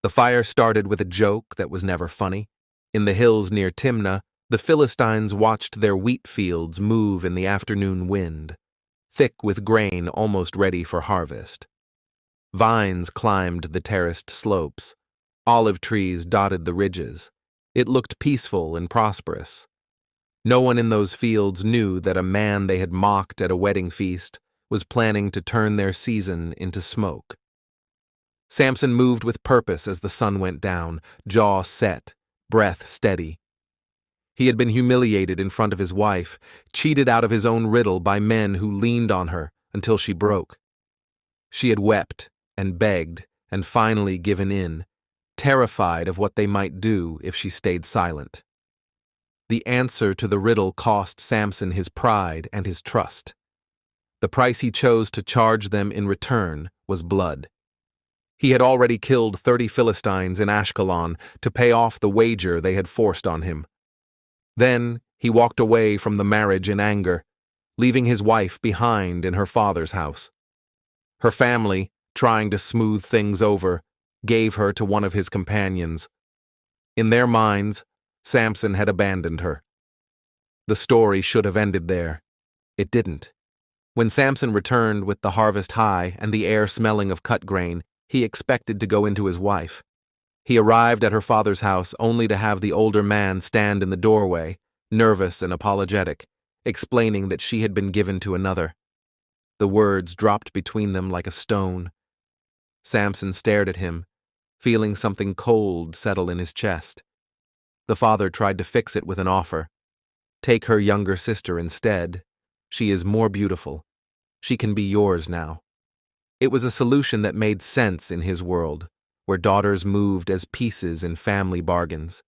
The fire started with a joke that was never funny. In the hills near Timnah, the Philistines watched their wheat fields move in the afternoon wind, thick with grain almost ready for harvest. Vines climbed the terraced slopes. Olive trees dotted the ridges. It looked peaceful and prosperous. No one in those fields knew that a man they had mocked at a wedding feast was planning to turn their season into smoke. Samson moved with purpose as the sun went down, jaw set, breath steady. He had been humiliated in front of his wife, cheated out of his own riddle by men who leaned on her until she broke. She had wept and begged and finally given in, terrified of what they might do if she stayed silent. The answer to the riddle cost Samson his pride and his trust. The price he chose to charge them in return was blood. He had already killed 30 Philistines in Ashkelon to pay off the wager they had forced on him. Then he walked away from the marriage in anger, leaving his wife behind in her father's house. Her family, trying to smooth things over, gave her to one of his companions. In their minds, Samson had abandoned her. The story should have ended there. It didn't. When Samson returned with the harvest high and the air smelling of cut grain, he expected to go into his wife. He arrived at her father's house only to have the older man stand in the doorway, nervous and apologetic, explaining that she had been given to another. The words dropped between them like a stone. Samson stared at him, feeling something cold settle in his chest. The father tried to fix it with an offer. Take her younger sister instead. She is more beautiful. She can be yours now. It was a solution that made sense in his world, where daughters moved as pieces in family bargains.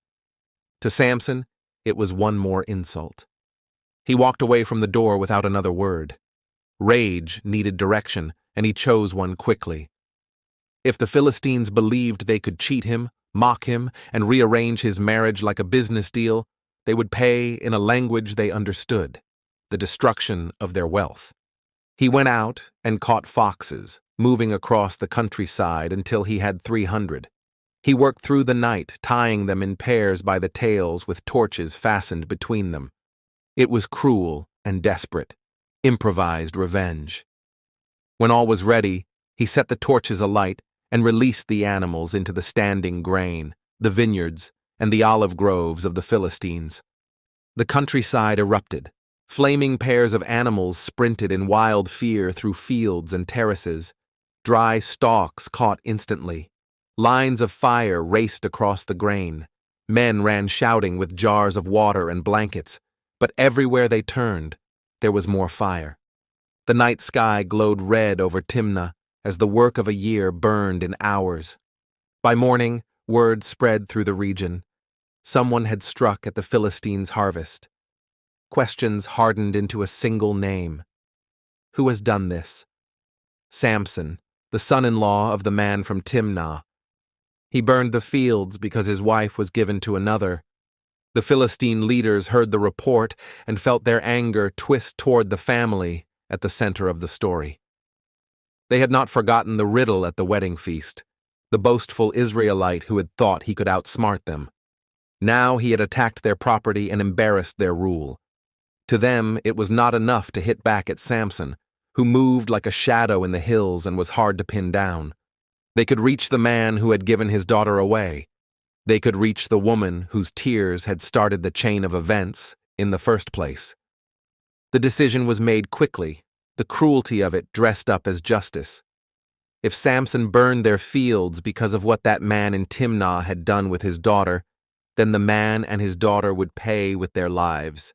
To Samson, it was one more insult. He walked away from the door without another word. Rage needed direction, and he chose one quickly. If the Philistines believed they could cheat him, mock him, and rearrange his marriage like a business deal, they would pay in a language they understood, the destruction of their wealth. He went out and caught foxes, moving across the countryside until he had 300. He worked through the night, tying them in pairs by the tails with torches fastened between them. It was cruel and desperate, improvised revenge. When all was ready, he set the torches alight and released the animals into the standing grain, the vineyards, and the olive groves of the Philistines. The countryside erupted. Flaming pairs of animals sprinted in wild fear through fields and terraces. Dry stalks caught instantly. Lines of fire raced across the grain. Men ran shouting with jars of water and blankets, but everywhere they turned, there was more fire. The night sky glowed red over Timnah as the work of a year burned in hours. By morning, word spread through the region. Someone had struck at the Philistines' harvest. Questions hardened into a single name. Who has done this? Samson, the son-in-law of the man from Timnah. He burned the fields because his wife was given to another. The Philistine leaders heard the report and felt their anger twist toward the family at the center of the story. They had not forgotten the riddle at the wedding feast, the boastful Israelite who had thought he could outsmart them. Now he had attacked their property and embarrassed their rule. To them, it was not enough to hit back at Samson, who moved like a shadow in the hills and was hard to pin down. They could reach the man who had given his daughter away. They could reach the woman whose tears had started the chain of events in the first place. The decision was made quickly, the cruelty of it dressed up as justice. If Samson burned their fields because of what that man in Timnah had done with his daughter, then the man and his daughter would pay with their lives.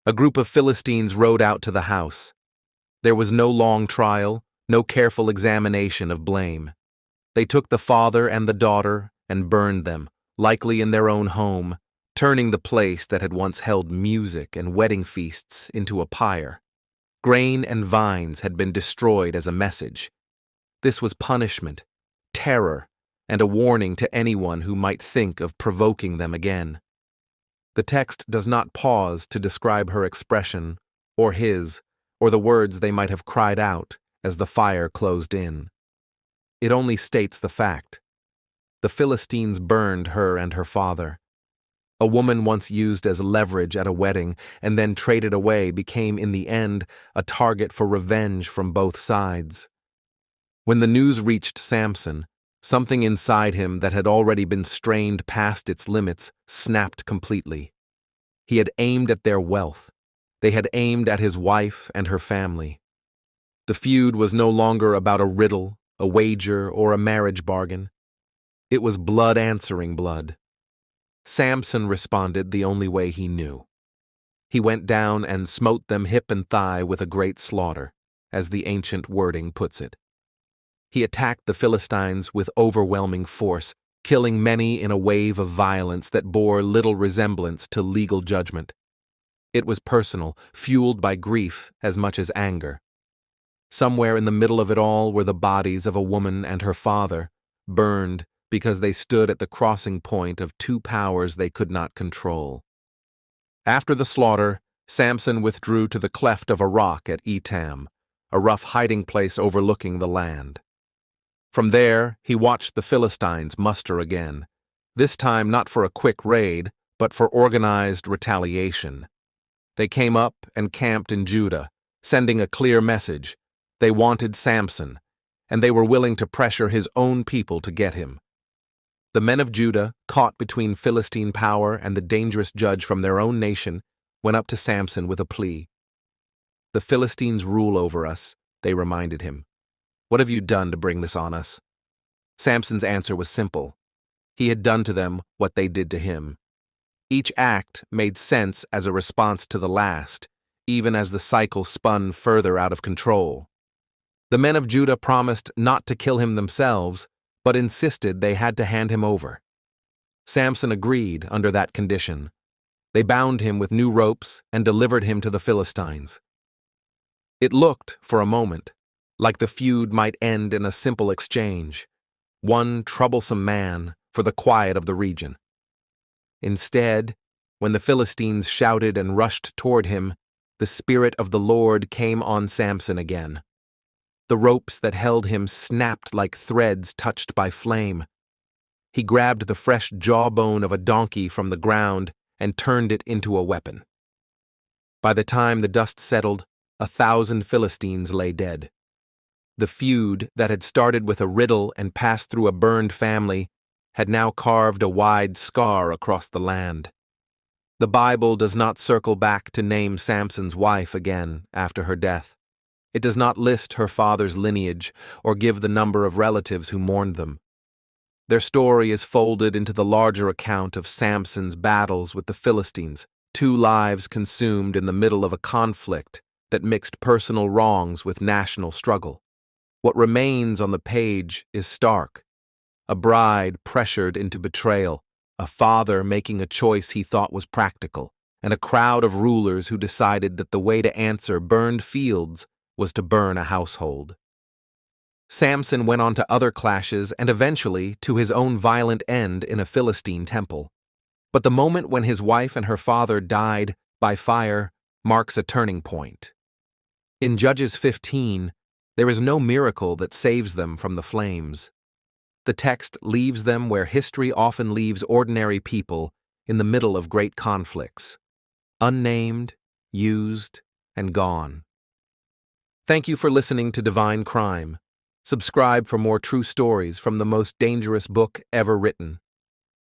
A group of Philistines rode out to the house. There was no long trial, no careful examination of blame. They took the father and the daughter and burned them, likely in their own home, turning the place that had once held music and wedding feasts into a pyre. Grain and vines had been destroyed as a message. This was punishment, terror, and a warning to anyone who might think of provoking them again. The text does not pause to describe her expression, or his, or the words they might have cried out as the fire closed in. It only states the fact. the Philistines burned her and her father. A woman once used as leverage at a wedding and then traded away became, in the end, a target for revenge from both sides. When the news reached Samson, something inside him that had already been strained past its limits snapped completely. He had aimed at their wealth. They had aimed at his wife and her family. The feud was no longer about a riddle, a wager, or a marriage bargain. It was blood answering blood. Samson responded the only way he knew. He went down and smote them hip and thigh with a great slaughter, as the ancient wording puts it. He attacked the Philistines with overwhelming force, killing many in a wave of violence that bore little resemblance to legal judgment. It was personal, fueled by grief as much as anger. Somewhere in the middle of it all were the bodies of a woman and her father, burned because they stood at the crossing point of two powers they could not control. After the slaughter, Samson withdrew to the cleft of a rock at Etam, a rough hiding place overlooking the land. From there, he watched the Philistines muster again, this time not for a quick raid, but for organized retaliation. They came up and camped in Judah, sending a clear message. They wanted Samson, and they were willing to pressure his own people to get him. The men of Judah, caught between Philistine power and the dangerous judge from their own nation, went up to Samson with a plea. "The Philistines rule over us," they reminded him. "What have you done to bring this on us?" Samson's answer was simple. He had done to them what they did to him. Each act made sense as a response to the last, even as the cycle spun further out of control. The men of Judah promised not to kill him themselves, but insisted they had to hand him over. Samson agreed under that condition. They bound him with new ropes and delivered him to the Philistines. It looked, for a moment, like the feud might end in a simple exchange, one troublesome man for the quiet of the region. Instead, when the Philistines shouted and rushed toward him, the Spirit of the Lord came on Samson again. The ropes that held him snapped like threads touched by flame. He grabbed the fresh jawbone of a donkey from the ground and turned it into a weapon. By the time the dust settled, 1,000 Philistines lay dead. The feud that had started with a riddle and passed through a burned family had now carved a wide scar across the land. The Bible does not circle back to name Samson's wife again after her death. It does not list her father's lineage or give the number of relatives who mourned them. Their story is folded into the larger account of Samson's battles with the Philistines, 2 lives consumed in the middle of a conflict that mixed personal wrongs with national struggle. What remains on the page is stark. A bride pressured into betrayal, a father making a choice he thought was practical, and a crowd of rulers who decided that the way to answer burned fields was to burn a household. Samson went on to other clashes and eventually to his own violent end in a Philistine temple. But the moment when his wife and her father died by fire marks a turning point. In Judges 15, there is no miracle that saves them from the flames. The text leaves them where history often leaves ordinary people, in the middle of great conflicts. Unnamed, used, and gone. Thank you for listening to Divine Crime. Subscribe for more true stories from the most dangerous book ever written.